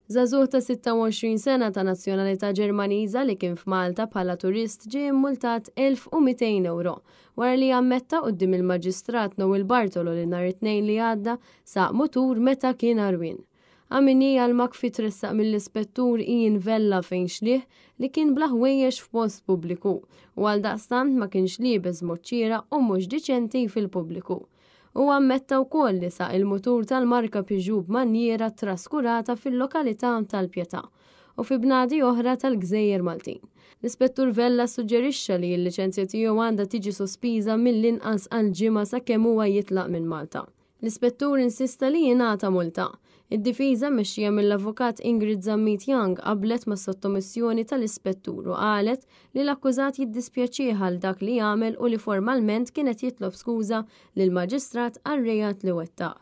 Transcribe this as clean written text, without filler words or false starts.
Żagħżugħ ta' 26 sena ta' nazzjonalità Ġermaniża li kien f'Malta bħala turist ġie mmultat 1200 euro wara li ammetta quddiem il-Maġistrat Noel Bartolo li nhar it-tnejn li għadda saq mutur meta kien arwien. Għamini għal-makfi tressaq mill-ispettur Ian Vella fejn xlieħ li kien bla ħwejjex f'post pubbliku u għaldaqstant ma kienx liebes mod xieraq u mhux diċenti fil-pubbliku. U ammetta wkoll li saq il-mutur tal-marka Peugeot b'manniera traskurata fil-lokalità tal-Pjetà u fi bnadi oħra tal-Gżejjer Maltin. L-Ispettur Vella suġġerixxa li l-liċenzja tiegħu għandha tiġi sospiża mill-inqas għal ġimgħa sakemm huwa jitlaq minn Malta. L-Ispettur insista li jingħata multa. Id-difiża mexxija mill-avukat Ingrid Zammit Young qablet mas sottomissjoni tal-Ispettur u qalet li l-akkużat jiddispjaċih għal dak li jagħmel u li formalment kienet jitlob skuża lill-Maġistrat għar-rejat li wettaq.